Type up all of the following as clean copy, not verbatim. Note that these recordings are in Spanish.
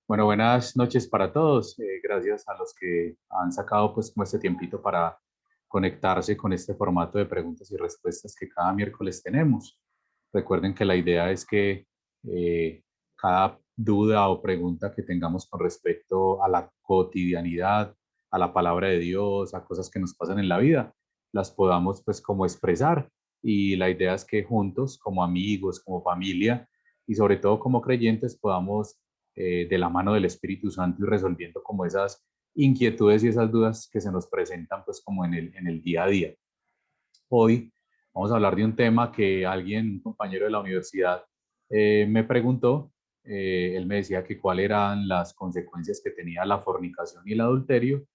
Bueno, buenas noches para todos. Gracias a los que han sacado pues como este tiempito para conectarse con este formato de preguntas y respuestas que cada miércoles tenemos. Recuerden que la idea es que cada duda o pregunta que tengamos con respecto a la cotidianidad, a la palabra de Dios, a cosas que nos pasan en la vida, las podamos pues como expresar. Y la idea es que juntos, como amigos, como familia y sobre todo como creyentes, podamos de la mano del Espíritu Santo y resolviendo como esas inquietudes y esas dudas que se nos presentan pues como en el día a día. Hoy vamos a hablar de un tema que alguien, un compañero de la universidad, me preguntó. Él me decía que cuáles eran las consecuencias que tenía la fornicación y el adulterio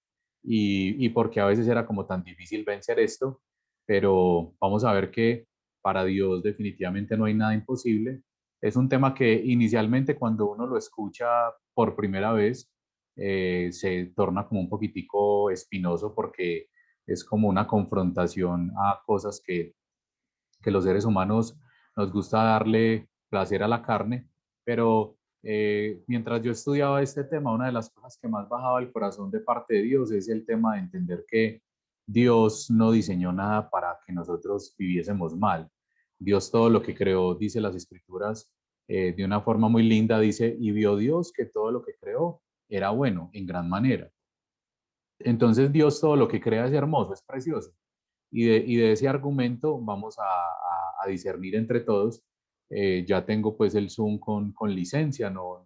y por qué a veces era como tan difícil vencer esto, pero vamos a ver que para Dios definitivamente no hay nada imposible. Es un tema que inicialmente cuando uno lo escucha por primera vez se torna como un poquitico espinoso porque es como una confrontación a cosas que los seres humanos nos gusta darle placer a la carne, pero mientras yo estudiaba este tema, una de las cosas que más bajaba el corazón de parte de Dios es el tema de entender que Dios no diseñó nada para que nosotros viviésemos mal. Dios todo lo que creó, dice las escrituras, de una forma muy linda, dice, y vio Dios que todo lo que creó era bueno en gran manera. Entonces Dios todo lo que crea es hermoso, es precioso. Y de ese argumento vamos a discernir entre todos. Ya tengo pues el Zoom con licencia, no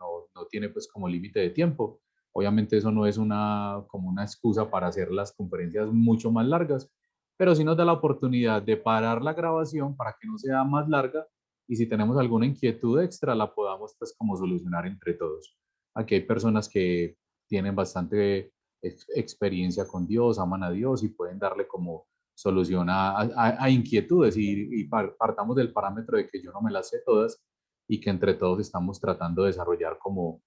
tiene pues como límite de tiempo. Obviamente eso no es como una excusa para hacer las conferencias mucho más largas, pero sí nos da la oportunidad de parar la grabación para que no sea más larga y si tenemos alguna inquietud extra la podamos pues como solucionar entre todos. Aquí hay personas que tienen bastante experiencia con Dios, aman a Dios y pueden darle como solución a inquietudes y partamos del parámetro de que yo no me las sé todas y que entre todos estamos tratando de desarrollar como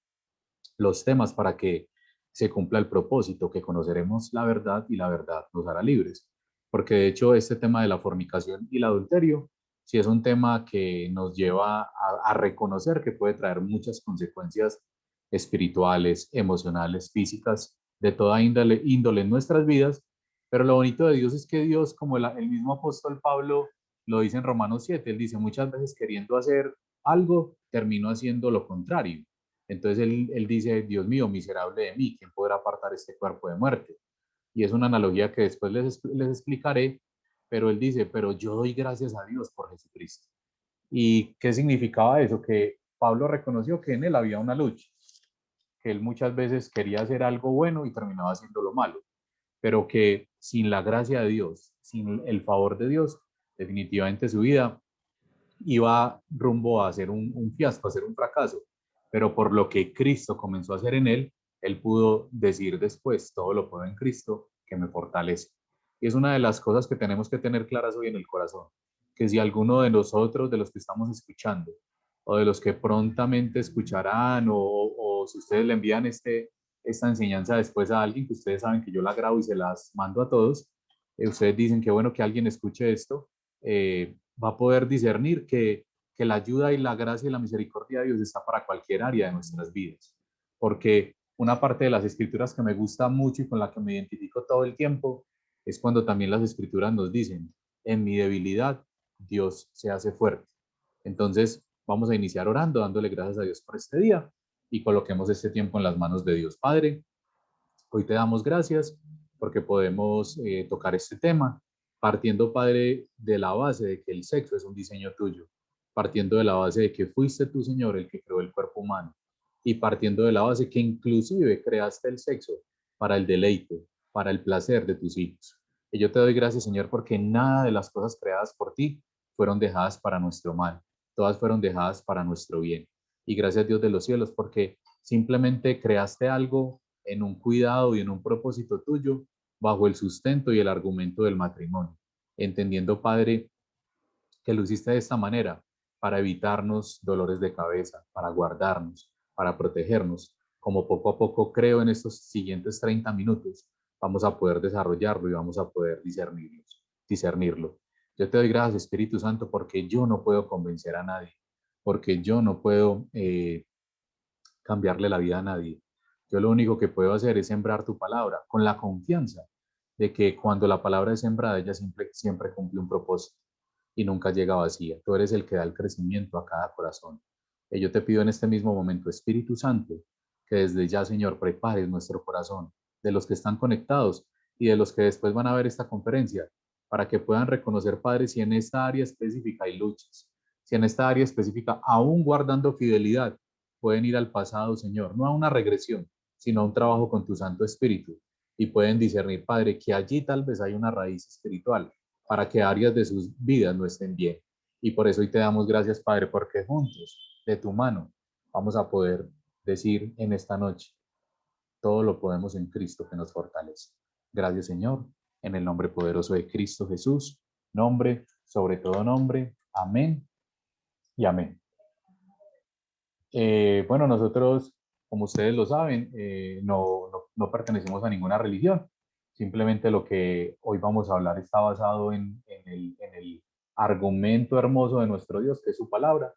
los temas para que se cumpla el propósito, que conoceremos la verdad y la verdad nos hará libres. Porque de hecho este tema de la fornicación y el adulterio sí es un tema que nos lleva a reconocer que puede traer muchas consecuencias espirituales, emocionales, físicas, de toda índole en nuestras vidas. Pero lo bonito de Dios es que Dios, como el mismo apóstol Pablo lo dice en Romanos 7, él dice muchas veces queriendo hacer algo, termino haciendo lo contrario. Entonces él dice, Dios mío, miserable de mí, ¿quién podrá apartar este cuerpo de muerte? Y es una analogía que después les explicaré, pero él dice, pero yo doy gracias a Dios por Jesucristo. ¿Y qué significaba eso? Que Pablo reconoció que en él había una lucha, que él muchas veces quería hacer algo bueno y terminaba haciendo lo malo, pero que sin la gracia de Dios, sin el favor de Dios, definitivamente su vida iba rumbo a hacer un fiasco, a hacer un fracaso, pero por lo que Cristo comenzó a hacer en él pudo decir después, todo lo puedo en Cristo que me fortalece. Y es una de las cosas que tenemos que tener claras hoy en el corazón, que si alguno de nosotros, de los que estamos escuchando, o de los que prontamente escucharán, o si ustedes le envían esta enseñanza después a alguien, que ustedes saben que yo la grabo y se las mando a todos, ustedes dicen que bueno que alguien escuche esto, va a poder discernir que la ayuda y la gracia y la misericordia de Dios está para cualquier área de nuestras vidas. Porque una parte de las escrituras que me gusta mucho y con la que me identifico todo el tiempo es cuando también las escrituras nos dicen, en mi debilidad Dios se hace fuerte. Entonces vamos a iniciar orando, dándole gracias a Dios por este día y coloquemos este tiempo en las manos de Dios Padre. Hoy te damos gracias porque podemos tocar este tema, partiendo, Padre, de la base de que el sexo es un diseño tuyo, partiendo de la base de que fuiste tú, Señor, el que creó el cuerpo humano, y partiendo de la base que inclusive creaste el sexo para el deleite, para el placer de tus hijos. Y yo te doy gracias, Señor, porque nada de las cosas creadas por ti fueron dejadas para nuestro mal, todas fueron dejadas para nuestro bien. Y gracias, Dios de los cielos, porque simplemente creaste algo en un cuidado y en un propósito tuyo bajo el sustento y el argumento del matrimonio, entendiendo, Padre, que lo hiciste de esta manera para evitarnos dolores de cabeza, para guardarnos, para protegernos, como poco a poco creo en estos siguientes 30 minutos vamos a poder desarrollarlo y vamos a poder discernirlo. Yo te doy gracias, Espíritu Santo, porque yo no puedo convencer a nadie, porque yo no puedo cambiarle la vida a nadie. Yo lo único que puedo hacer es sembrar tu palabra con la confianza de que cuando la palabra es sembrada, ella siempre cumple un propósito y nunca llega vacía. Tú eres el que da el crecimiento a cada corazón. Y yo te pido en este mismo momento, Espíritu Santo, que desde ya, Señor, prepares nuestro corazón de los que están conectados y de los que después van a ver esta conferencia, para que puedan reconocer, Padre, si en esta área específica hay luchas, si en esta área específica, aún guardando fidelidad, pueden ir al pasado, Señor, no a una regresión, sino a un trabajo con tu Santo Espíritu. Y pueden discernir, Padre, que allí tal vez hay una raíz espiritual para que áreas de sus vidas no estén bien. Y por eso hoy te damos gracias, Padre, porque juntos, de tu mano, vamos a poder decir en esta noche, todo lo podemos en Cristo que nos fortalece. Gracias, Señor, en el nombre poderoso de Cristo Jesús, nombre sobre todo nombre. Amén y amén. Bueno, nosotros, como ustedes lo saben, no pertenecemos a ninguna religión. Simplemente lo que hoy vamos a hablar está basado en el argumento hermoso de nuestro Dios, que es su palabra,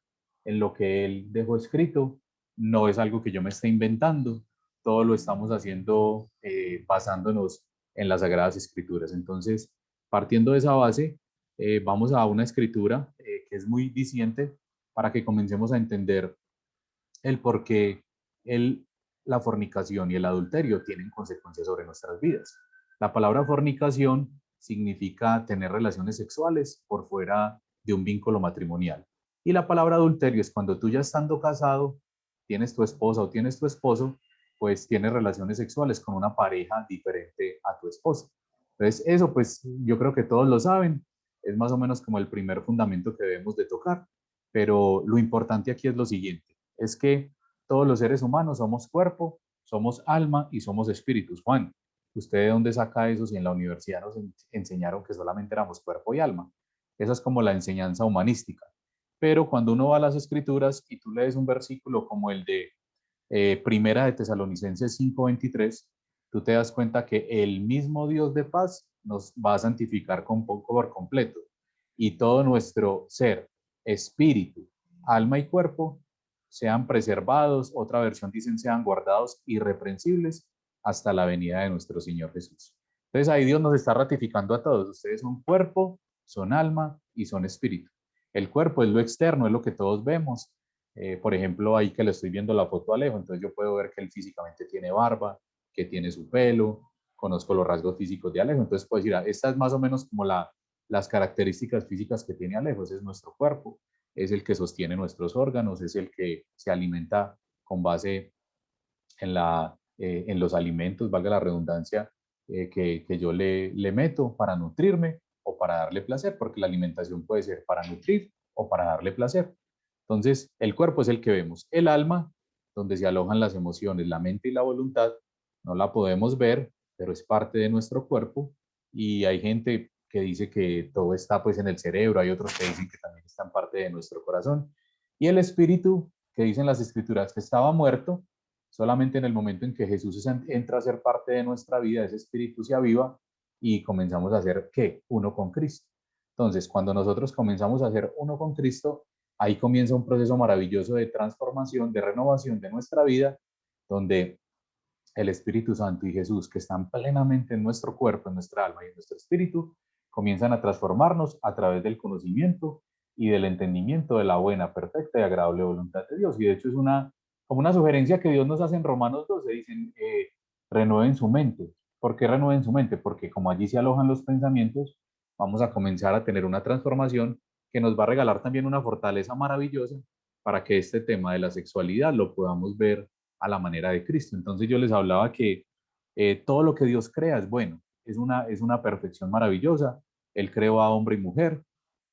en lo que Él dejó escrito. No es algo que yo me esté inventando, todo lo estamos haciendo basándonos en las Sagradas Escrituras. Entonces, partiendo de esa base, vamos a una escritura que es muy diciente para que comencemos a entender el por qué el, la fornicación y el adulterio tienen consecuencias sobre nuestras vidas. La palabra fornicación significa tener relaciones sexuales por fuera de un vínculo matrimonial. Y la palabra adulterio es cuando tú ya estando casado, tienes tu esposa o tienes tu esposo, pues tienes relaciones sexuales con una pareja diferente a tu esposa. Entonces, eso pues yo creo que todos lo saben, es más o menos como el primer fundamento que debemos de tocar, pero lo importante aquí es lo siguiente, es que todos los seres humanos somos cuerpo, somos alma y somos espíritus. Juan, ¿usted de dónde saca eso si en la universidad nos enseñaron que solamente éramos cuerpo y alma? Esa es como la enseñanza humanística. Pero cuando uno va a las escrituras y tú lees un versículo como el de Primera de Tesalonicenses 5:23, tú te das cuenta que el mismo Dios de paz nos va a santificar por completo y todo nuestro ser, espíritu, alma y cuerpo sean preservados, otra versión dicen sean guardados irreprensibles hasta la venida de nuestro Señor Jesús. Entonces ahí Dios nos está ratificando a todos, ustedes son cuerpo, son alma y son espíritu. El cuerpo es lo externo, es lo que todos vemos. Por ejemplo, ahí que le estoy viendo la foto a Alejo, entonces yo puedo ver que él físicamente tiene barba, que tiene su pelo, conozco los rasgos físicos de Alejo, entonces puedo decir, esta es más o menos como las características físicas que tiene Alejo, ese es nuestro cuerpo, es el que sostiene nuestros órganos, es el que se alimenta con base en los alimentos, valga la redundancia, que yo le meto para nutrirme o para darle placer, porque la alimentación puede ser para nutrir o para darle placer. Entonces, el cuerpo es el que vemos. El alma, donde se alojan las emociones, la mente y la voluntad, no la podemos ver, pero es parte de nuestro cuerpo. Y hay gente que dice que todo está pues en el cerebro, hay otros que dicen que también está en parte de nuestro corazón. Y el espíritu, que dicen las escrituras que estaba muerto, solamente en el momento en que Jesús entra a ser parte de nuestra vida, ese espíritu se aviva y comenzamos a ser, ¿qué? Uno con Cristo. Entonces, cuando nosotros comenzamos a ser uno con Cristo, ahí comienza un proceso maravilloso de transformación, de renovación de nuestra vida, donde el Espíritu Santo y Jesús, que están plenamente en nuestro cuerpo, en nuestra alma y en nuestro espíritu, comienzan a transformarnos a través del conocimiento y del entendimiento de la buena, perfecta y agradable voluntad de Dios. Y de hecho es como una sugerencia que Dios nos hace en Romanos 12, dicen, renueven su mente. ¿Por qué renueven su mente? Porque como allí se alojan los pensamientos, vamos a comenzar a tener una transformación que nos va a regalar también una fortaleza maravillosa para que este tema de la sexualidad lo podamos ver a la manera de Cristo. Entonces yo les hablaba que todo lo que Dios crea es bueno, es una perfección maravillosa. Él creó a hombre y mujer,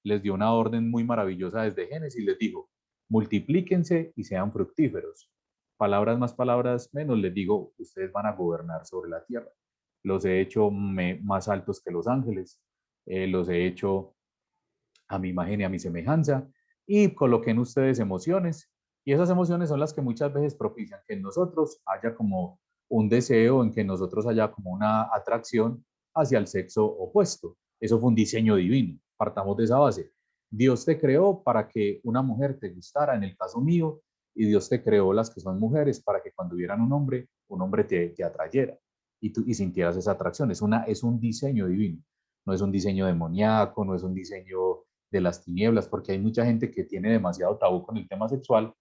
les dio una orden muy maravillosa desde Génesis, les dijo, multiplíquense y sean fructíferos. Palabras más, palabras menos, les digo, ustedes van a gobernar sobre la tierra. Los he hecho más altos que los ángeles, los he hecho a mi imagen y a mi semejanza, y coloqué en ustedes emociones, y esas emociones son las que muchas veces propician que en nosotros haya como un deseo, en que en nosotros haya como una atracción hacia el sexo opuesto. Eso fue un diseño divino, partamos de esa base. Dios te creó para que una mujer te gustara, en el caso mío, y Dios te creó las que son mujeres para que cuando vieran un hombre te atrayera y sintieras esa atracción. Es un diseño divino, no es un diseño demoníaco, no es un diseño de las tinieblas, porque hay mucha gente que tiene demasiado tabú con el tema sexual,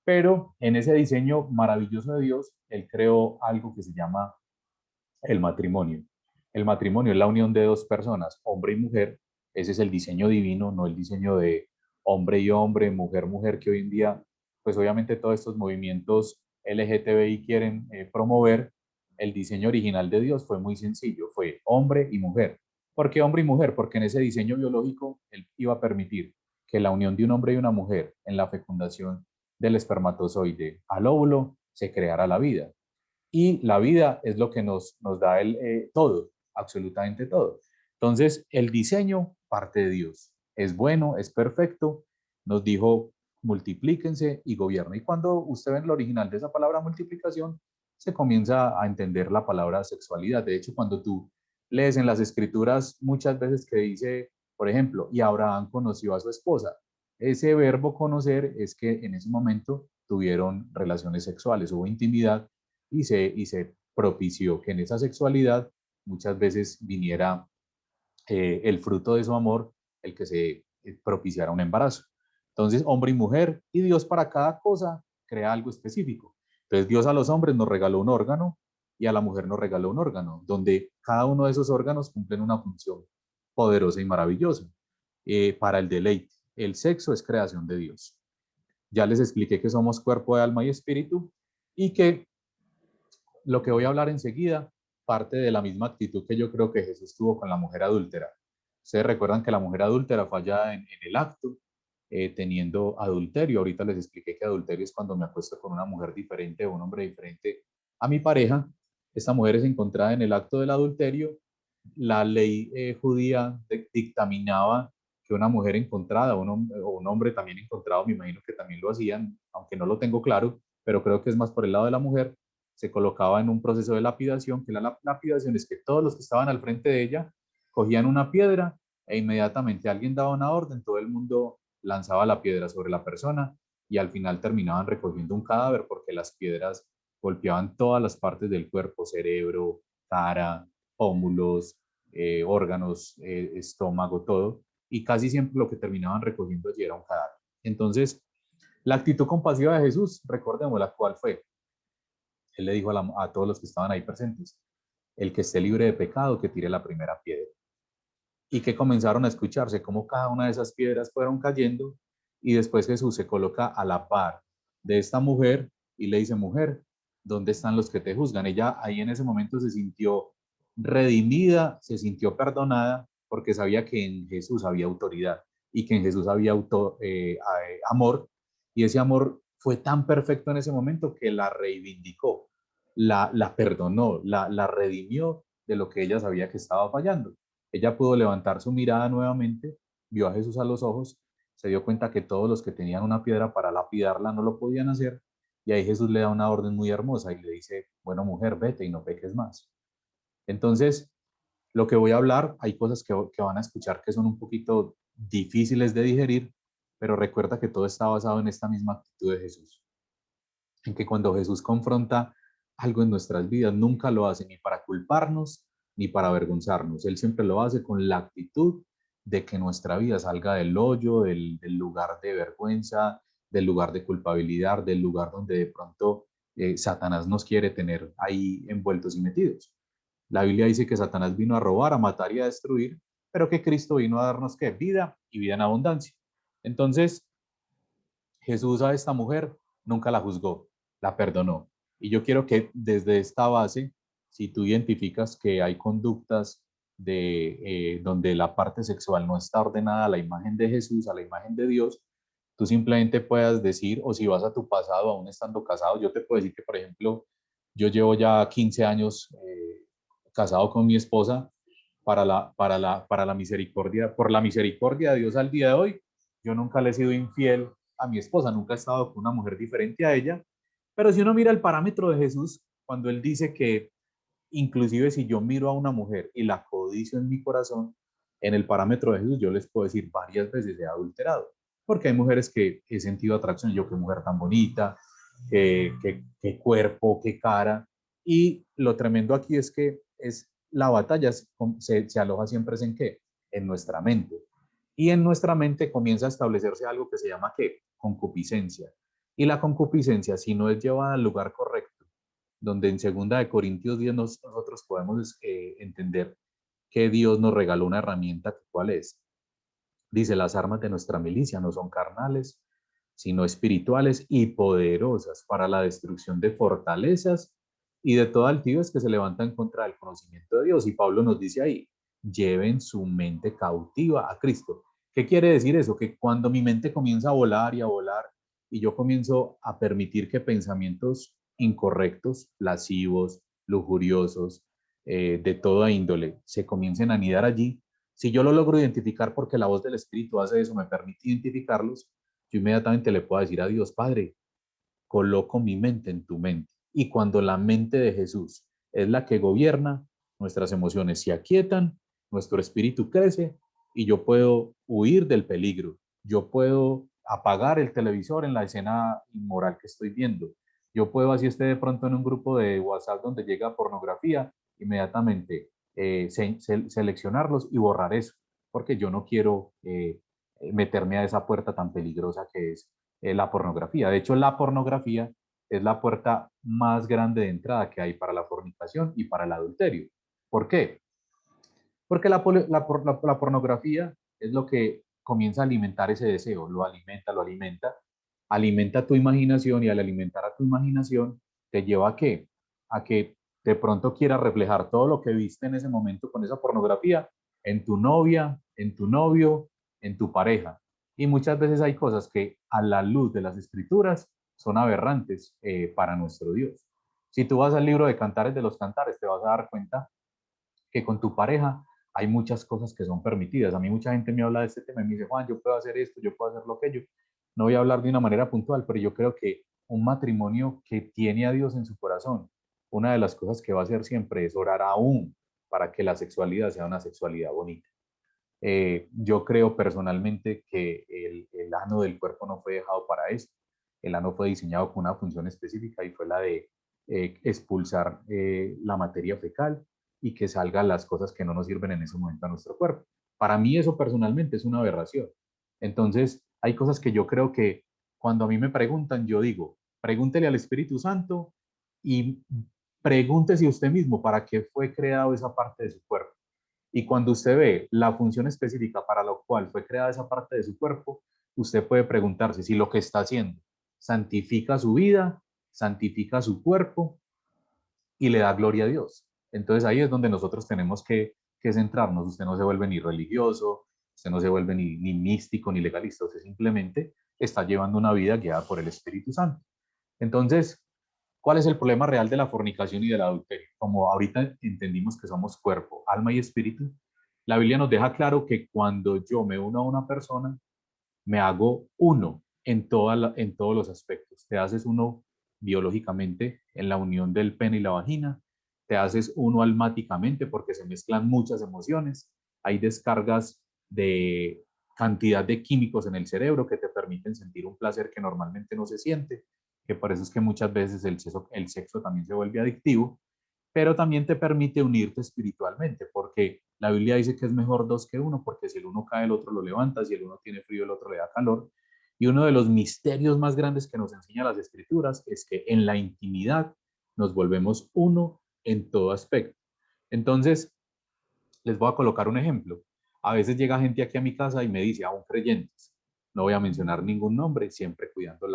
pero en ese diseño maravilloso de Dios, Él creó algo que se llama el matrimonio. El matrimonio es la unión de dos personas, hombre y mujer. Ese es el diseño divino, no el diseño de hombre y hombre, mujer, mujer, que hoy en día, pues obviamente todos estos movimientos LGTBI quieren promover. El diseño original de Dios fue muy sencillo, fue hombre y mujer. ¿Por qué hombre y mujer? Porque en ese diseño biológico él iba a permitir que la unión de un hombre y una mujer en la fecundación del espermatozoide al óvulo se creara la vida. Y la vida es lo que nos da todo, absolutamente todo. Entonces, el diseño parte de Dios. Es bueno, es perfecto. Nos dijo, multiplíquense y gobiernen. Y cuando usted ve el original de esa palabra multiplicación, se comienza a entender la palabra sexualidad. De hecho, cuando tú lees en las escrituras muchas veces que dice, por ejemplo, y Abraham conoció a su esposa. Ese verbo conocer es que en ese momento tuvieron relaciones sexuales, hubo intimidad y se propició que en esa sexualidad muchas veces viniera el fruto de su amor, el que se propiciara un embarazo. Entonces, hombre y mujer, y Dios para cada cosa crea algo específico. Entonces, Dios a los hombres nos regaló un órgano y a la mujer nos regaló un órgano, donde cada uno de esos órganos cumplen una función poderosa y maravillosa para el deleite. El sexo es creación de Dios. Ya les expliqué que somos cuerpo, alma y espíritu y que lo que voy a hablar enseguida parte de la misma actitud que yo creo que Jesús tuvo con la mujer adúltera. Ustedes recuerdan que la mujer adúltera falla en el acto, teniendo adulterio. Ahorita les expliqué que adulterio es cuando me acuesto con una mujer diferente o un hombre diferente a mi pareja. Esta mujer es encontrada en el acto del adulterio. La ley judía dictaminaba que una mujer encontrada o un hombre también encontrado, me imagino que también lo hacían, aunque no lo tengo claro, pero creo que es más por el lado de la mujer, se colocaba en un proceso de lapidación, que la lapidación es que todos los que estaban al frente de ella cogían una piedra e inmediatamente alguien daba una orden, todo el mundo lanzaba la piedra sobre la persona y al final terminaban recogiendo un cadáver porque las piedras golpeaban todas las partes del cuerpo, cerebro, cara, pómulos, órganos, estómago, todo, y casi siempre lo que terminaban recogiendo allí era un cadáver. Entonces, la actitud compasiva de Jesús, recordemos la cual fue, él le dijo a todos los que estaban ahí presentes, el que esté libre de pecado, que tire la primera piedra. Y que comenzaron a escucharse cómo cada una de esas piedras fueron cayendo y después Jesús se coloca a la par de esta mujer y le dice, mujer, ¿dónde están los que te juzgan? Ella ahí en ese momento se sintió redimida, se sintió perdonada porque sabía que en Jesús había autoridad y que en Jesús había amor, y ese amor fue tan perfecto en ese momento que la reivindicó, la perdonó, la redimió de lo que ella sabía que estaba fallando. Ella pudo levantar su mirada nuevamente, vio a Jesús a los ojos, se dio cuenta que todos los que tenían una piedra para lapidarla no lo podían hacer, y ahí Jesús le da una orden muy hermosa y le dice, bueno, mujer, vete y no peques más. Entonces, lo que voy a hablar, hay cosas que van a escuchar que son un poquito difíciles de digerir, pero recuerda que todo está basado en esta misma actitud de Jesús, en que cuando Jesús confronta algo en nuestras vidas, nunca lo hace ni para culparnos ni para avergonzarnos. Él siempre lo hace con la actitud de que nuestra vida salga del hoyo, del lugar de vergüenza, del lugar de culpabilidad, del lugar donde de pronto Satanás nos quiere tener ahí envueltos y metidos. La Biblia dice que Satanás vino a robar, a matar y a destruir, pero que Cristo vino a darnos ¿qué? Vida y vida en abundancia. Entonces, Jesús a esta mujer nunca la juzgó, la perdonó. Y yo quiero que desde esta base, si tú identificas que hay conductas donde la parte sexual no está ordenada a la imagen de Jesús, a la imagen de Dios, tú simplemente puedas decir, o si vas a tu pasado aún estando casado, yo te puedo decir que, por ejemplo, yo llevo ya 15 años casado con mi esposa para la misericordia, por la misericordia de Dios al día de hoy. Yo nunca le he sido infiel a mi esposa, nunca he estado con una mujer diferente a ella, pero si uno mira el parámetro de Jesús, cuando él dice que inclusive si yo miro a una mujer y la codicio en mi corazón, en el parámetro de Jesús yo les puedo decir varias veces he adulterado, porque hay mujeres que he sentido atracción, yo qué mujer tan bonita, qué cuerpo, qué cara, y lo tremendo aquí es que la batalla se aloja siempre en qué, en nuestra mente, y en nuestra mente comienza a establecerse algo que se llama ¿qué? Concupiscencia, y la concupiscencia, si no es llevada al lugar correcto, donde en 2 Corintios 10 nosotros podemos entender que Dios nos regaló una herramienta, ¿cuál es? Dice, las armas de nuestra milicia no son carnales, sino espirituales y poderosas para la destrucción de fortalezas y de toda altivez que se levanta en contra del conocimiento de Dios. Y Pablo nos dice ahí, lleven su mente cautiva a Cristo. ¿Qué quiere decir eso? Que cuando mi mente comienza a volar y a volar y yo comienzo a permitir que pensamientos incorrectos, lascivos, lujuriosos, de toda índole, se comiencen a anidar allí, si yo lo logro identificar porque la voz del Espíritu hace eso, me permite identificarlos, yo inmediatamente le puedo decir a Dios, Padre, coloco mi mente en tu mente. Y cuando la mente de Jesús es la que gobierna, nuestras emociones se aquietan, nuestro espíritu crece y yo puedo huir del peligro. Yo puedo apagar el televisor en la escena inmoral que estoy viendo. Yo puedo, así esté de pronto en un grupo de WhatsApp donde llega pornografía, inmediatamente seleccionarlos y borrar eso, porque yo no quiero meterme a esa puerta tan peligrosa que es la pornografía. De hecho, la pornografía es la puerta más grande de entrada que hay para la fornicación y para el adulterio. ¿Por qué? Porque la pornografía es lo que comienza a alimentar ese deseo, alimenta tu imaginación y al alimentar a tu imaginación te lleva a qué? A que de pronto quieras reflejar todo lo que viste en ese momento con esa pornografía en tu novia, en tu novio, en tu pareja. Y muchas veces hay cosas que a la luz de las escrituras son aberrantes para nuestro Dios. Si tú vas al libro de Cantares de los Cantares, te vas a dar cuenta que con tu pareja hay muchas cosas que son permitidas. A mí mucha gente me habla de este tema y me dice, Juan, yo puedo hacer esto, yo puedo hacer lo que yo. No voy a hablar de una manera puntual, pero yo creo que un matrimonio que tiene a Dios en su corazón, una de las cosas que va a hacer siempre es orar aún para que la sexualidad sea una sexualidad bonita. Yo creo personalmente que el ano del cuerpo no fue dejado para eso. El ano fue diseñado con una función específica y fue la de expulsar la materia fecal y que salgan las cosas que no nos sirven en ese momento a nuestro cuerpo. Para mí eso personalmente es una aberración. Entonces, hay cosas que yo creo que cuando a mí me preguntan, yo digo, pregúntele al Espíritu Santo y pregúntese usted mismo para qué fue creado esa parte de su cuerpo. Y cuando usted ve la función específica para la cual fue creada esa parte de su cuerpo, usted puede preguntarse si lo que está haciendo santifica su vida, santifica su cuerpo y le da gloria a Dios. Entonces ahí es donde nosotros tenemos que centrarnos. Usted no se vuelve ni religioso, usted no se vuelve ni místico ni legalista, usted simplemente está llevando una vida guiada por el Espíritu Santo. Entonces, ¿cuál es el problema real de la fornicación y del adulterio? Como ahorita entendimos que somos cuerpo, alma y espíritu, la Biblia nos deja claro que cuando yo me uno a una persona, me hago uno en todos los aspectos. Te haces uno biológicamente en la unión del pene y la vagina, te haces uno almáticamente porque se mezclan muchas emociones, hay descargas de cantidad de químicos en el cerebro que te permiten sentir un placer que normalmente no se siente, que por eso es que muchas veces el sexo también se vuelve adictivo, pero también te permite unirte espiritualmente, porque la Biblia dice que es mejor dos que uno, porque si el uno cae, el otro lo levanta, si el uno tiene frío, el otro le da calor. Y uno de los misterios más grandes que nos enseña las escrituras es que en la intimidad nos volvemos uno en todo aspecto. Entonces, les voy a colocar un ejemplo. A veces llega gente aquí a mi casa y me dice, aún creyentes, no voy a mencionar ningún nombre, siempre cuidando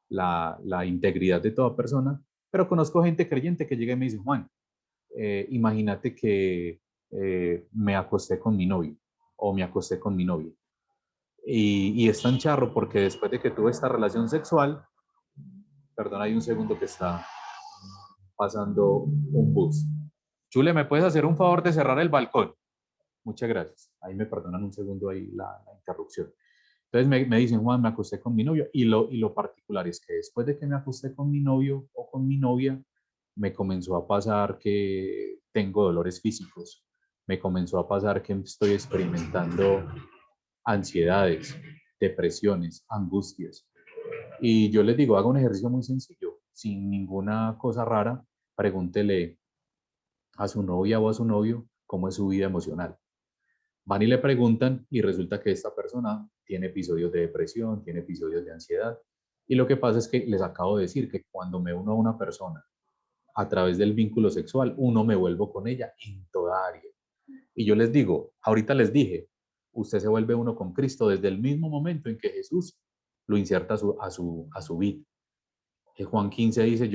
la integridad de toda persona, pero conozco gente creyente que llega y me dice, Juan, imagínate que me acosté con mi novio o me acosté con mi novia. Y es tan charro porque después de que tuve esta relación sexual, perdón, hay un segundo que está pasando un bus. Chule, ¿me puedes hacer un favor de cerrar el balcón? Muchas gracias. Ahí me perdonan un segundo ahí la interrupción. Entonces me dicen, Juan, me acosté con mi novio. Y lo particular es que después de que me acosté con mi novio o con mi novia, me comenzó a pasar que tengo dolores físicos. Me comenzó a pasar que estoy experimentando ansiedades, depresiones, angustias. Y yo les digo, haga un ejercicio muy sencillo, sin ninguna cosa rara, pregúntele a su novia o a su novio cómo es su vida emocional. Van y le preguntan y resulta que esta persona tiene episodios de depresión, tiene episodios de ansiedad. Y lo que pasa es que les acabo de decir que cuando me uno a una persona a través del vínculo sexual, uno me vuelvo con ella en toda área. Y yo les digo, ahorita les dije, usted se vuelve uno con Cristo desde el mismo momento en que Jesús lo inserta a su vid. Que Juan 15 dice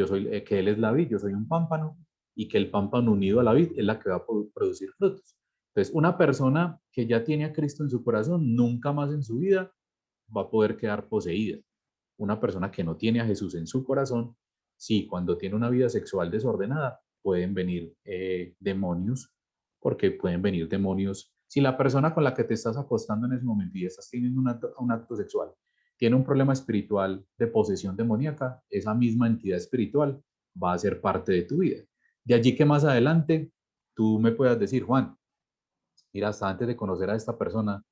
que Él es la vid, yo soy un pámpano, y que el pámpano unido a la vid es la que va a producir frutos. Entonces, una persona que ya tiene a Cristo en su corazón, nunca más en su vida va a poder quedar poseída. Una persona que no tiene a Jesús en su corazón, sí, cuando tiene una vida sexual desordenada, pueden venir demonios, porque pueden venir demonios. Si la persona con la que te estás acostando en ese momento y estás teniendo un acto sexual tiene un problema espiritual de posesión demoníaca, esa misma entidad espiritual va a ser parte de tu vida. De allí que más adelante tú me puedas decir, Juan, mira, hasta antes de conocer a esta persona,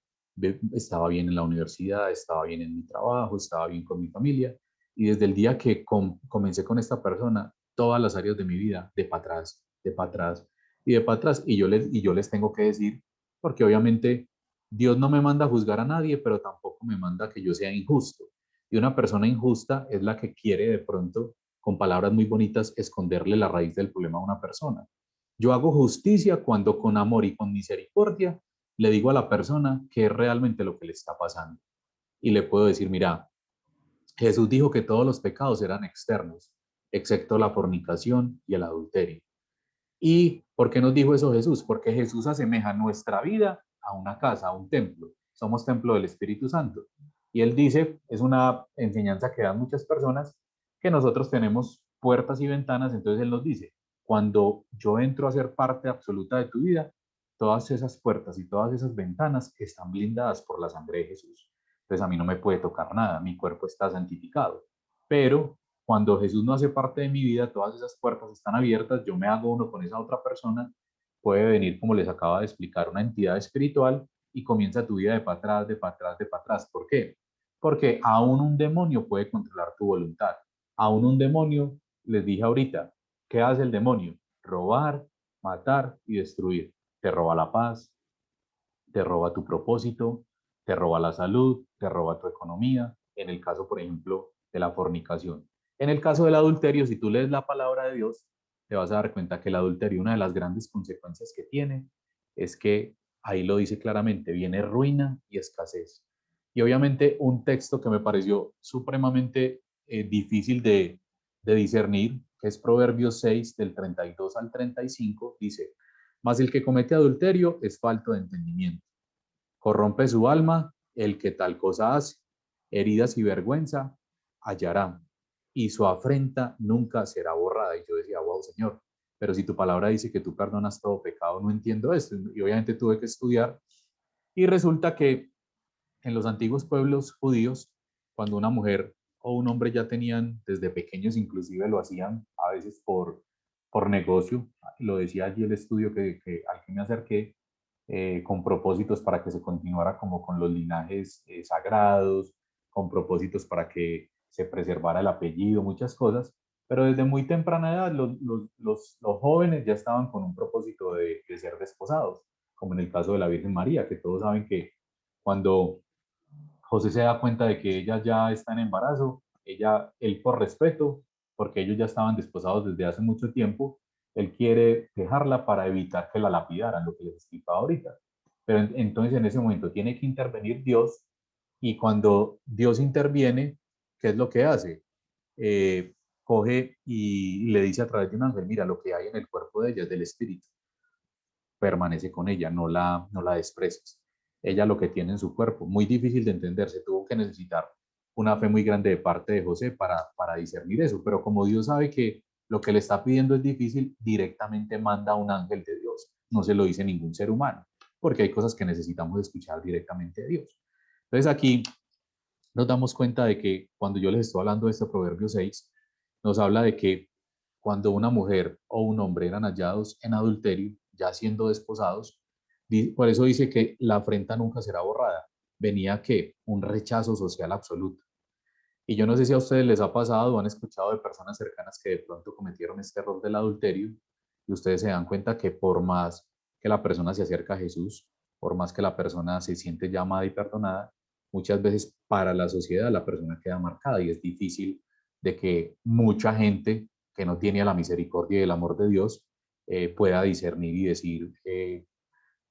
estaba bien en la universidad, estaba bien en mi trabajo, estaba bien con mi familia, y desde el día que comencé con esta persona, todas las áreas de mi vida, de para atrás, de para atrás y de para atrás, y yo les tengo que decir, porque obviamente Dios no me manda a juzgar a nadie, pero tampoco me manda que yo sea injusto. Y una persona injusta es la que quiere de pronto, con palabras muy bonitas, esconderle la raíz del problema a una persona. Yo hago justicia cuando con amor y con misericordia le digo a la persona qué es realmente lo que le está pasando. Y le puedo decir, mira, Jesús dijo que todos los pecados eran externos, excepto la fornicación y el adulterio. ¿Y por qué nos dijo eso Jesús? Porque Jesús asemeja nuestra vida a una casa, a un templo. Somos templo del Espíritu Santo. Y él dice, es una enseñanza que dan muchas personas, que nosotros tenemos puertas y ventanas. Entonces él nos dice, cuando yo entro a ser parte absoluta de tu vida, todas esas puertas y todas esas ventanas están blindadas por la sangre de Jesús. Entonces a mí no me puede tocar nada, mi cuerpo está santificado. Pero cuando Jesús no hace parte de mi vida, todas esas puertas están abiertas, yo me hago uno con esa otra persona, puede venir, como les acaba de explicar, una entidad espiritual y comienza tu vida de para atrás, de para atrás, de para atrás. ¿Por qué? Porque aún un demonio puede controlar tu voluntad. Aún un demonio, les dije ahorita, ¿qué hace el demonio? Robar, matar y destruir. Te roba la paz, te roba tu propósito, te roba la salud, te roba tu economía, en el caso, por ejemplo, de la fornicación. En el caso del adulterio, si tú lees la palabra de Dios, te vas a dar cuenta que el adulterio, una de las grandes consecuencias que tiene, es que ahí lo dice claramente, viene ruina y escasez. Y obviamente un texto que me pareció supremamente difícil de discernir, que es Proverbios 6, del 32 al 35, dice, mas el que comete adulterio es falto de entendimiento. Corrompe su alma el que tal cosa hace. Heridas y vergüenza hallará, y su afrenta nunca será borrada. Y yo decía, wow, Señor, pero si tu palabra dice que tú perdonas todo pecado, no entiendo esto. Y obviamente tuve que estudiar. Y resulta que en los antiguos pueblos judíos, cuando una mujer o un hombre ya tenían desde pequeños, inclusive lo hacían a veces por negocio, lo decía allí el estudio al que me acerqué, con propósitos para que se continuara como con los linajes sagrados, con propósitos para que se preservara el apellido, muchas cosas, pero desde muy temprana edad los jóvenes ya estaban con un propósito de ser desposados, como en el caso de la Virgen María, que todos saben que cuando José se da cuenta de que ella ya está en embarazo, él por respeto, porque ellos ya estaban desposados desde hace mucho tiempo, él quiere dejarla para evitar que la lapidaran, lo que les explicaba ahorita. Pero entonces en ese momento tiene que intervenir Dios, y cuando Dios interviene, ¿qué es lo que hace? Eh, Coge y le dice a través de un ángel, mira, lo que hay en el cuerpo de ella es del espíritu, permanece con ella, no la desprecies. Ella lo que tiene en su cuerpo, muy difícil de entender, se tuvo que necesitar una fe muy grande de parte de José para discernir eso, pero como Dios sabe que lo que le está pidiendo es difícil, directamente manda a un ángel de Dios, no se lo dice ningún ser humano, porque hay cosas que necesitamos escuchar directamente de Dios. Entonces aquí nos damos cuenta de que cuando yo les estoy hablando de este Proverbio 6, nos habla de que cuando una mujer o un hombre eran hallados en adulterio, ya siendo desposados, por eso dice que la afrenta nunca será borrada. venía ¿qué? Un rechazo social absoluto. Y yo no sé si a ustedes les ha pasado o han escuchado de personas cercanas que de pronto cometieron este error del adulterio y ustedes se dan cuenta que por más que la persona se acerca a Jesús, por más que la persona se siente llamada y perdonada, muchas veces para la sociedad la persona queda marcada y es difícil de que mucha gente que no tiene la misericordia y el amor de Dios pueda discernir y decir,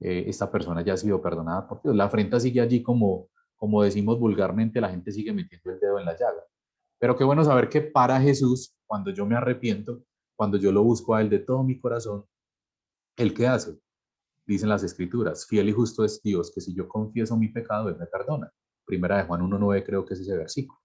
esta persona ya ha sido perdonada por Dios. La afrenta sigue allí como decimos vulgarmente, la gente sigue metiendo el dedo en la llaga. Pero qué bueno saber que para Jesús, cuando yo me arrepiento, cuando yo lo busco a Él de todo mi corazón, ¿Él qué hace? Dicen las Escrituras, fiel y justo es Dios, que si yo confieso mi pecado, Él me perdona. Primera de Juan 1:9 creo que es ese versículo,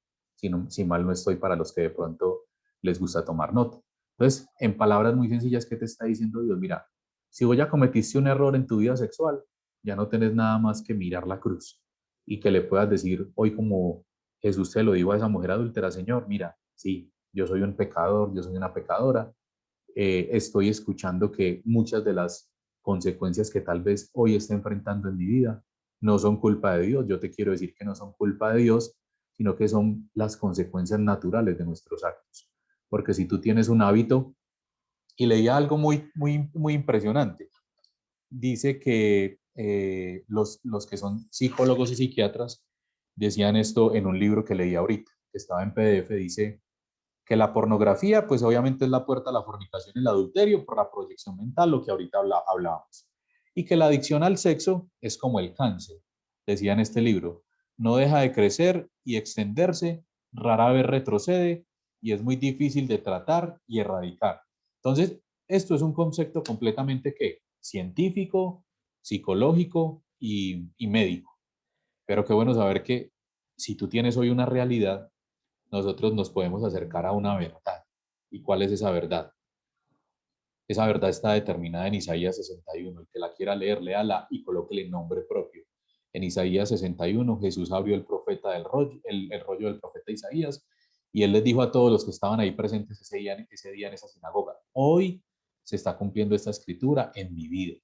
si mal no estoy para los que de pronto les gusta tomar nota. Entonces, en palabras muy sencillas, ¿qué te está diciendo Dios? Mira, si vos ya cometiste un error en tu vida sexual, ya no tenés nada más que mirar la cruz y que le puedas decir hoy como Jesús te lo dijo a esa mujer adúltera, Señor, mira, sí, yo soy un pecador, yo soy una pecadora, estoy escuchando que muchas de las consecuencias que tal vez hoy esté enfrentando en mi vida no son culpa de Dios. Yo te quiero decir que no son culpa de Dios, sino que son las consecuencias naturales de nuestros actos. Porque si tú tienes un hábito, y leía algo muy impresionante, dice que los que son psicólogos y psiquiatras decían esto en un libro que leí ahorita, que estaba en PDF, dice que la pornografía, pues obviamente es la puerta a la fornicación y el adulterio por la proyección mental, lo que ahorita hablábamos. Y que la adicción al sexo es como el cáncer, decía en este libro. No deja de crecer y extenderse, rara vez retrocede y es muy difícil de tratar y erradicar. Entonces, esto es un concepto completamente ¿qué? Científico, psicológico y médico. Pero qué bueno saber que si tú tienes hoy una realidad, nosotros nos podemos acercar a una verdad. ¿Y cuál es esa verdad? Esa verdad está determinada en Isaías 61. El que la quiera leer, léala y colóquele nombre propio. En Isaías 61, Jesús abrió el rollo del profeta Isaías y él les dijo a todos los que estaban ahí presentes ese día en esa sinagoga, hoy se está cumpliendo esta escritura en mi vida,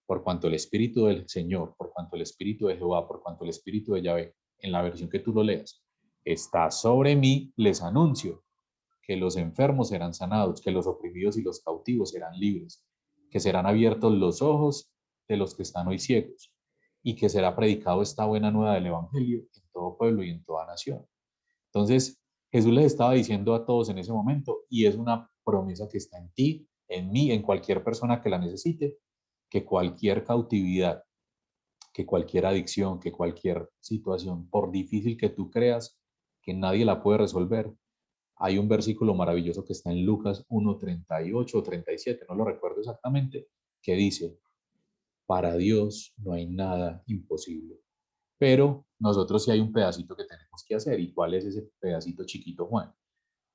por cuanto el Espíritu del Señor, por cuanto el Espíritu de Jehová, por cuanto el Espíritu de Yahvé, en la versión que tú lo leas, está sobre mí, les anuncio que los enfermos serán sanados, que los oprimidos y los cautivos serán libres, que serán abiertos los ojos de los que están hoy ciegos, y que será predicado esta buena nueva del Evangelio en todo pueblo y en toda nación. Entonces, Jesús les estaba diciendo a todos en ese momento, y es una promesa que está en ti, en mí, en cualquier persona que la necesite, que cualquier cautividad, que cualquier adicción, que cualquier situación, por difícil que tú creas, que nadie la puede resolver, hay un versículo maravilloso que está en Lucas 1:38 o 37, no lo recuerdo exactamente, que dice, para Dios no hay nada imposible. Pero nosotros sí hay un pedacito que tenemos que hacer. ¿Y cuál es ese pedacito chiquito, Juan?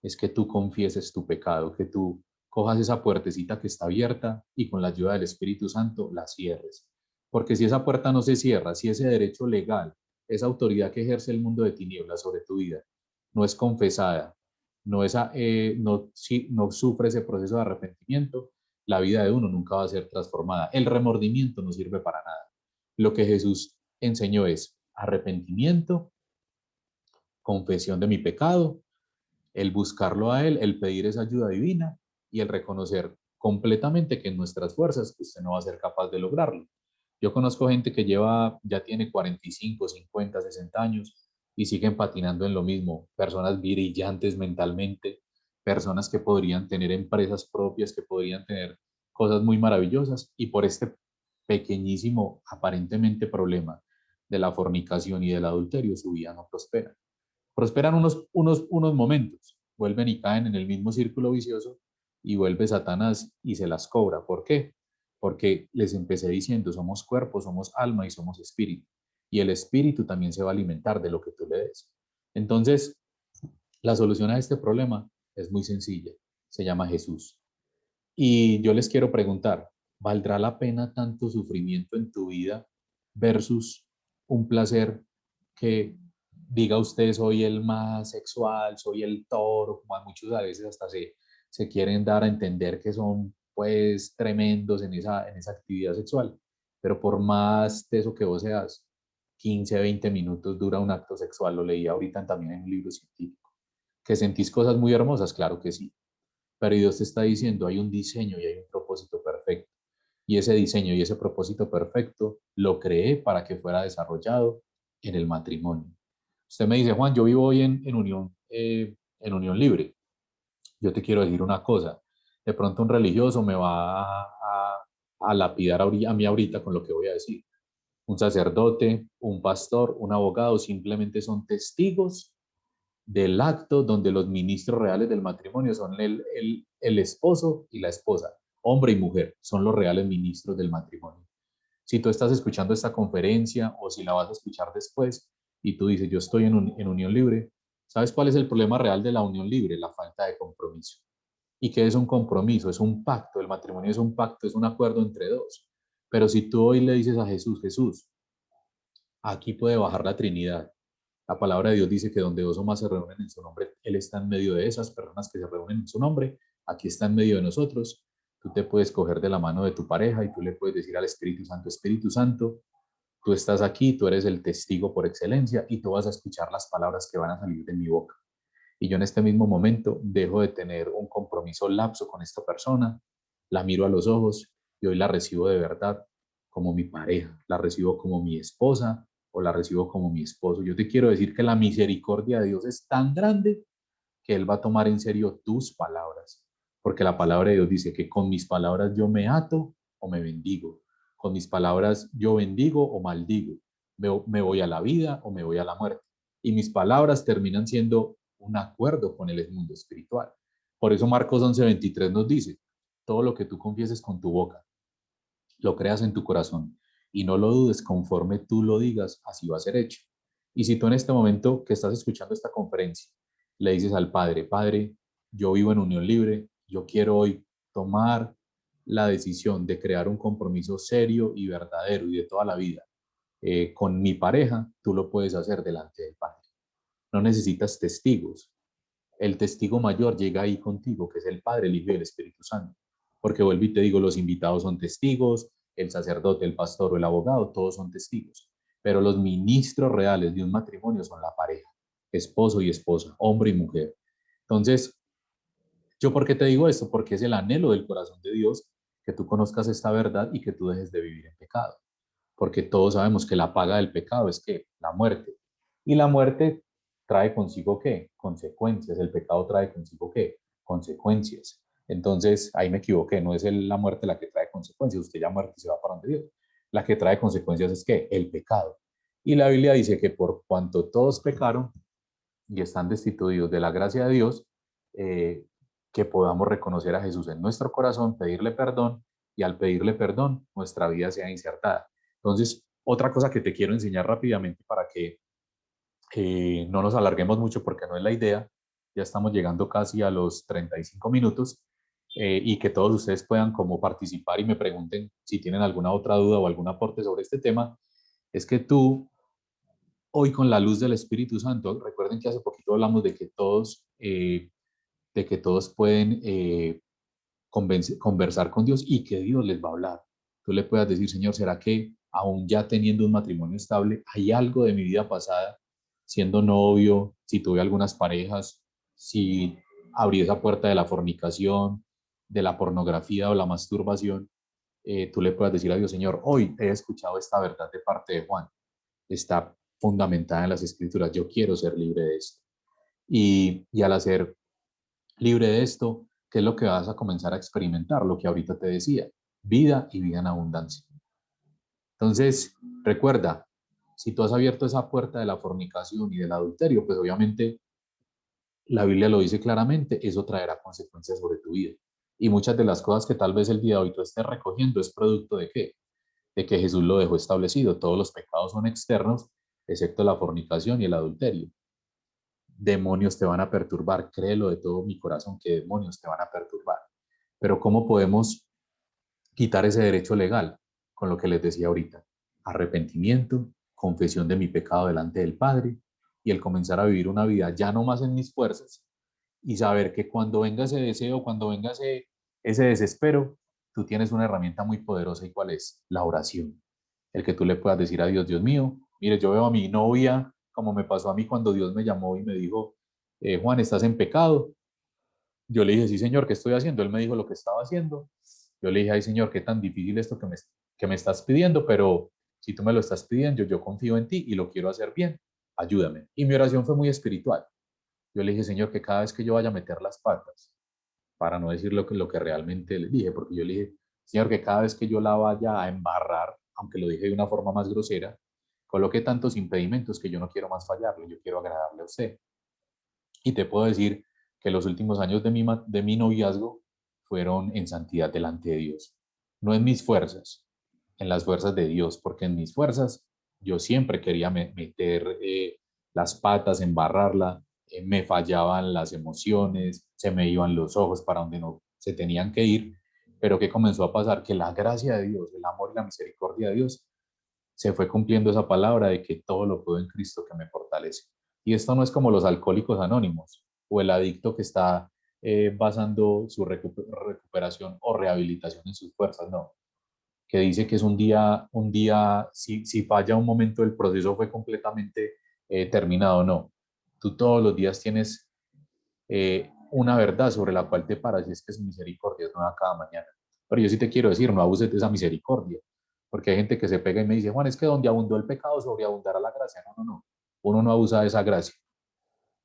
Es que tú confieses tu pecado, que tú cojas esa puertecita que está abierta y con la ayuda del Espíritu Santo la cierres. Porque si esa puerta no se cierra, si ese derecho legal, esa autoridad que ejerce el mundo de tinieblas sobre tu vida, no es confesada, no sufre ese proceso de arrepentimiento, la vida de uno nunca va a ser transformada. El remordimiento no sirve para nada. Lo que Jesús enseñó es arrepentimiento, confesión de mi pecado, el buscarlo a Él, el pedir esa ayuda divina y el reconocer completamente que en nuestras fuerzas usted no va a ser capaz de lograrlo. Yo conozco gente que ya tiene 45, 50, 60 años y siguen patinando en lo mismo. Personas brillantes mentalmente, personas que podrían tener empresas propias, que podrían tener cosas muy maravillosas y por este pequeñísimo, aparentemente problema de la fornicación y del adulterio, su vida no prospera. Prosperan unos momentos, vuelven y caen en el mismo círculo vicioso y vuelve Satanás y se las cobra. ¿Por qué? Porque les empecé diciendo, somos cuerpo, somos alma y somos espíritu. Y el espíritu también se va a alimentar de lo que tú le des. Entonces, la solución a este problema es muy sencilla. Se llama Jesús. Y yo les quiero preguntar, ¿valdrá la pena tanto sufrimiento en tu vida versus un placer que diga usted soy el más sexual, soy el toro, como a muchos a veces hasta se quieren dar a entender que son pues tremendos en esa actividad sexual, pero por más de eso que vos seas, 15, 20 minutos dura un acto sexual, lo leí ahorita también en un libro científico. ¿Que sentís cosas muy hermosas? Claro que sí. Pero Dios te está diciendo, hay un diseño y hay un propósito perfecto. Y ese diseño y ese propósito perfecto lo creé para que fuera desarrollado en el matrimonio. Usted me dice, Juan, yo vivo hoy en unión libre. Yo te quiero decir una cosa. De pronto un religioso me va a lapidar a mí ahorita con lo que voy a decir. Un sacerdote, un pastor, un abogado simplemente son testigos del acto donde los ministros reales del matrimonio son el esposo y la esposa, hombre y mujer, son los reales ministros del matrimonio. Si tú estás escuchando esta conferencia o si la vas a escuchar después y tú dices, yo estoy en unión libre, ¿sabes cuál es el problema real de la unión libre? La falta de compromiso. ¿Y qué es un compromiso? Es un pacto, el matrimonio es un pacto, es un acuerdo entre dos. Pero si tú hoy le dices a Jesús, Jesús, aquí puede bajar la Trinidad. La palabra de Dios dice que donde dos o más se reúnen en su nombre, Él está en medio de esas personas que se reúnen en su nombre. Aquí está en medio de nosotros. Tú te puedes coger de la mano de tu pareja y tú le puedes decir al Espíritu Santo, tú estás aquí, tú eres el testigo por excelencia y tú vas a escuchar las palabras que van a salir de mi boca. Y yo en este mismo momento dejo de tener un compromiso lapso con esta persona, la miro a los ojos y hoy la recibo de verdad como mi pareja, la recibo como mi esposa o la recibo como mi esposo. Yo te quiero decir que la misericordia de Dios es tan grande que Él va a tomar en serio tus palabras, porque la palabra de Dios dice que con mis palabras yo me ato o me bendigo, con mis palabras yo bendigo o maldigo, me voy a la vida o me voy a la muerte. Y mis palabras terminan siendo un acuerdo con el mundo espiritual. Por eso Marcos 11:23 nos dice, todo lo que tú confieses con tu boca, lo creas en tu corazón y no lo dudes, conforme tú lo digas, así va a ser hecho. Y si tú en este momento que estás escuchando esta conferencia le dices al Padre, Padre, yo vivo en unión libre, yo quiero hoy tomar la decisión de crear un compromiso serio y verdadero y de toda la vida con mi pareja, tú lo puedes hacer delante del Padre. No necesitas testigos, el testigo mayor llega ahí contigo, que es el Padre, el Hijo y el Espíritu Santo. Porque vuelvo y te digo, los invitados son testigos, el sacerdote, el pastor o el abogado, todos son testigos. Pero los ministros reales de un matrimonio son la pareja, esposo y esposa, hombre y mujer. Entonces, ¿yo por qué te digo esto? Porque es el anhelo del corazón de Dios que tú conozcas esta verdad y que tú dejes de vivir en pecado. Porque todos sabemos que la paga del pecado es que la muerte. Y la muerte trae consigo qué? Consecuencias. El pecado trae consigo qué? Consecuencias. Entonces, ahí me equivoqué, no es la muerte la que trae consecuencias, usted ya muerto se va para donde Dios. La que trae consecuencias es qué? El pecado. Y la Biblia dice que por cuanto todos pecaron y están destituidos de la gracia de Dios, eh, que podamos reconocer a Jesús en nuestro corazón, pedirle perdón y al pedirle perdón nuestra vida sea insertada. Entonces, otra cosa que te quiero enseñar rápidamente para que no nos alarguemos mucho porque no es la idea, ya estamos llegando casi a los 35 minutos y que todos ustedes puedan como participar y me pregunten si tienen alguna otra duda o algún aporte sobre este tema, es que tú hoy con la luz del Espíritu Santo, recuerden que hace poquito hablamos de que todos pueden conversar con Dios y que Dios les va a hablar. Tú le puedas decir, Señor, ¿será que aún ya teniendo un matrimonio estable, hay algo de mi vida pasada, siendo novio, si tuve algunas parejas, si abrí esa puerta de la fornicación, de la pornografía o la masturbación? Tú le puedas decir a Dios, Señor, hoy he escuchado esta verdad de parte de Juan, está fundamentada en las escrituras, yo quiero ser libre de esto. Y al hacer libre de esto, ¿qué es lo que vas a comenzar a experimentar? Lo que ahorita te decía, vida y vida en abundancia. Entonces, recuerda, si tú has abierto esa puerta de la fornicación y del adulterio, pues obviamente la Biblia lo dice claramente, eso traerá consecuencias sobre tu vida. Y muchas de las cosas que tal vez el día de hoy tú estés recogiendo es producto de qué? De que Jesús lo dejó establecido. Todos los pecados son externos, excepto la fornicación y el adulterio. Demonios te van a perturbar, créelo de todo mi corazón que demonios te van a perturbar. Pero ¿cómo podemos quitar ese derecho legal? Con lo que les decía ahorita, arrepentimiento, confesión de mi pecado delante del Padre y el comenzar a vivir una vida ya no más en mis fuerzas y saber que cuando venga ese deseo, cuando venga ese desespero, tú tienes una herramienta muy poderosa y cuál es la oración. El que tú le puedas decir a Dios, Dios mío, Mire, yo veo a mi novia, como me pasó a mí cuando Dios me llamó y me dijo, Juan, ¿estás en pecado? Yo le dije, sí, señor, ¿qué estoy haciendo? Él me dijo lo que estaba haciendo. Yo le dije, ay, señor, qué tan difícil esto que me estás pidiendo, pero si tú me lo estás pidiendo, yo confío en ti y lo quiero hacer bien. Ayúdame. Y mi oración fue muy espiritual. Yo le dije, señor, que cada vez que yo vaya a meter las patas, para no decir lo que realmente le dije, porque yo le dije, señor, que cada vez que yo la vaya a embarrar, aunque lo dije de una forma más grosera, coloque tantos impedimentos que yo no quiero más fallarle, yo quiero agradarle a usted. Y te puedo decir que los últimos años de mi noviazgo fueron en santidad delante de Dios. No en mis fuerzas, en las fuerzas de Dios, porque en mis fuerzas yo siempre quería meter las patas, embarrarla, me fallaban las emociones, se me iban los ojos para donde no se tenían que ir, pero ¿qué comenzó a pasar? Que la gracia de Dios, el amor y la misericordia de Dios se fue cumpliendo esa palabra de que todo lo puedo en Cristo que me fortalece. Y esto no es como los alcohólicos anónimos o el adicto que está basando su recuperación o rehabilitación en sus fuerzas, no. Que dice que es un día, si falla un momento, el proceso fue completamente terminado, no. Tú todos los días tienes una verdad sobre la cual te paras y es que su misericordia es nueva cada mañana. Pero yo sí te quiero decir, no abuses de esa misericordia, porque hay gente que se pega y me dice, Juan, es que donde abundó el pecado sobreabundará la gracia. No, no, no. Uno no abusa de esa gracia.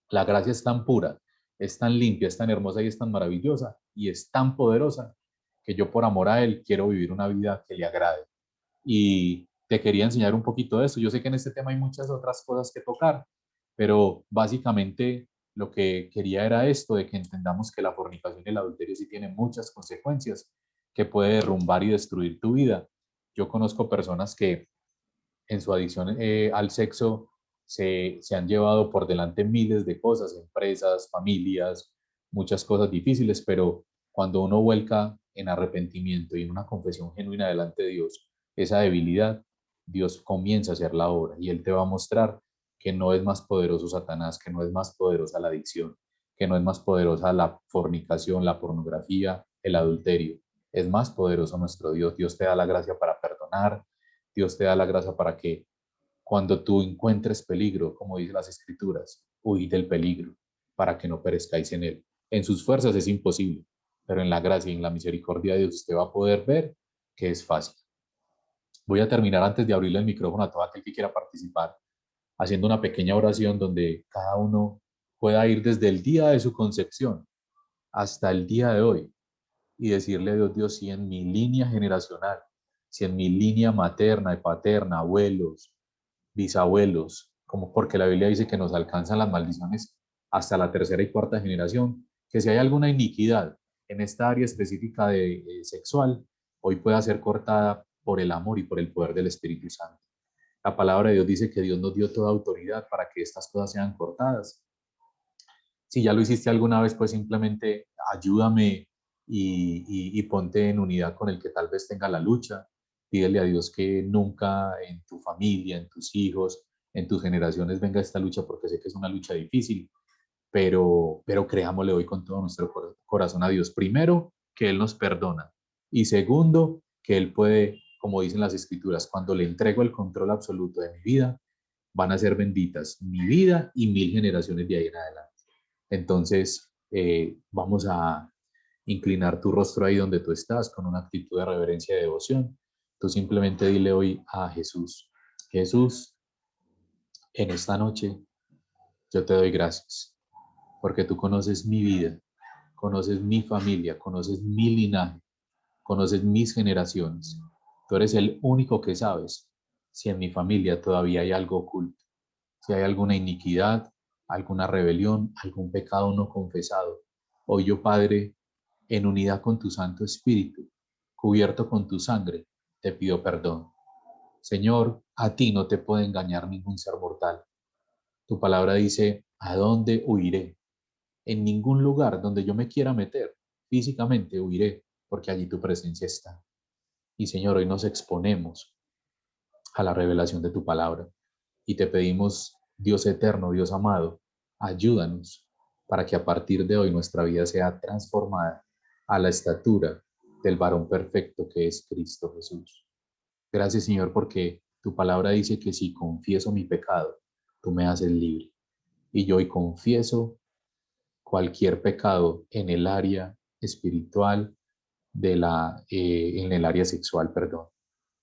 La gracia es tan pura, es tan limpia, es tan hermosa y es tan maravillosa y es tan poderosa que yo por amor a Él quiero vivir una vida que le agrade. Y te quería enseñar un poquito de eso. Yo sé que en este tema hay muchas otras cosas que tocar, pero básicamente lo que quería era esto, de que entendamos que la fornicación y el adulterio sí tienen muchas consecuencias, que puede derrumbar y destruir tu vida. Yo conozco personas que en su adicción al sexo se han llevado por delante miles de cosas, empresas, familias, muchas cosas difíciles, pero cuando uno vuelca en arrepentimiento y en una confesión genuina delante de Dios, esa debilidad, Dios comienza a hacer la obra y Él te va a mostrar que no es más poderoso Satanás, que no es más poderosa la adicción, que no es más poderosa la fornicación, la pornografía, el adulterio. Es más poderoso nuestro Dios. Dios te da la gracia para perdonar, Dios te da la gracia para que cuando tú encuentres peligro, como dice las escrituras, huid del peligro para que no perezcáis en él. En sus fuerzas es imposible, pero en la gracia y en la misericordia de Dios usted va a poder ver que es fácil. Voy a terminar antes de abrirle el micrófono a todo aquel que quiera participar, haciendo una pequeña oración donde cada uno pueda ir desde el día de su concepción hasta el día de hoy y decirle a Dios, Dios, si en mi línea generacional, si en mi línea materna y paterna, abuelos, bisabuelos, como porque la Biblia dice que nos alcanzan las maldiciones hasta la tercera y cuarta generación, que si hay alguna iniquidad en esta área específica de sexual, hoy pueda ser cortada por el amor y por el poder del Espíritu Santo. La palabra de Dios dice que Dios nos dio toda autoridad para que estas cosas sean cortadas. Si ya lo hiciste alguna vez, pues simplemente ayúdame y ponte en unidad con el que tal vez tenga la lucha. Pídele a Dios que nunca en tu familia, en tus hijos, en tus generaciones venga esta lucha, porque sé que es una lucha difícil, pero creámosle hoy con todo nuestro corazón a Dios. Primero, que Él nos perdona. Y segundo, que Él puede, como dicen las escrituras, cuando le entrego el control absoluto de mi vida, van a ser benditas mi vida y 1000 generaciones de ahí en adelante. Entonces, vamos a inclinar tu rostro ahí donde tú estás con una actitud de reverencia y devoción. Tú simplemente dile hoy a Jesús, Jesús, en esta noche yo te doy gracias porque tú conoces mi vida, conoces mi familia, conoces mi linaje, conoces mis generaciones. Tú eres el único que sabes si en mi familia todavía hay algo oculto, si hay alguna iniquidad, alguna rebelión, algún pecado no confesado. Hoy yo, Padre, en unidad con tu Santo Espíritu, cubierto con tu sangre, te pido perdón. Señor, a ti no te puede engañar ningún ser mortal. Tu palabra dice, ¿a dónde huiré? En ningún lugar donde yo me quiera meter, físicamente huiré, porque allí tu presencia está. Y Señor, hoy nos exponemos a la revelación de tu palabra y te pedimos, Dios eterno, Dios amado, ayúdanos para que a partir de hoy nuestra vida sea transformada a la estatura del varón perfecto que es Cristo Jesús. Gracias, Señor, porque Tu palabra dice que si confieso mi pecado, tú me haces libre. Y yo hoy confieso cualquier pecado en el área espiritual, en el área sexual, perdón.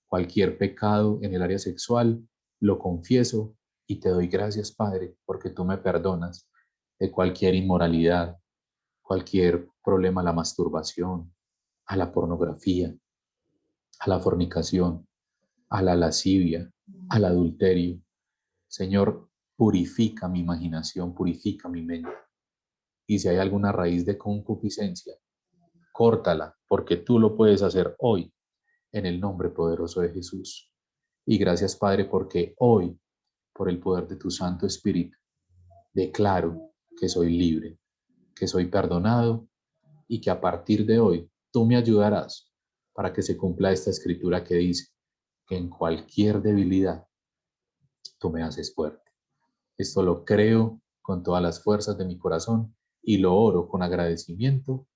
Cualquier pecado en el área sexual, lo confieso y te doy gracias, Padre, porque tú me perdonas de cualquier inmoralidad, cualquier problema a la masturbación, a la pornografía, a la fornicación, a la lascivia, al adulterio. Señor, purifica mi imaginación, purifica mi mente. Y si hay alguna raíz de concupiscencia, córtala, porque tú lo puedes hacer hoy, en el nombre poderoso de Jesús. Y gracias, Padre, porque hoy, por el poder de tu Santo Espíritu, declaro que soy libre, que soy perdonado y que a partir de hoy tú me ayudarás para que se cumpla esta escritura que dice que en cualquier debilidad tú me haces fuerte. Esto lo creo con todas las fuerzas de mi corazón y lo oro con agradecimiento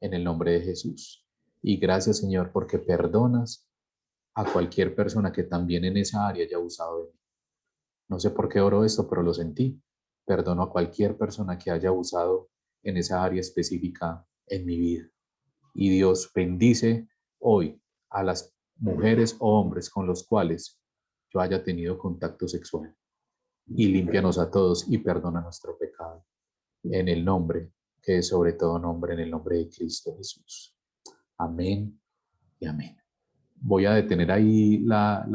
en el nombre de Jesús. Y gracias, Señor, porque perdonas a cualquier persona que también en esa área haya abusado de mí. No sé por qué oro esto, pero lo sentí. Perdono a cualquier persona que haya abusado en esa área específica en mi vida. Y Dios bendice hoy a las mujeres o hombres con los cuales yo haya tenido contacto sexual. Y límpianos a todos y perdona nuestro pecado. En el nombre que es sobre todo nombre, en el nombre de Cristo Jesús. Amén y amén. Voy a detener ahí la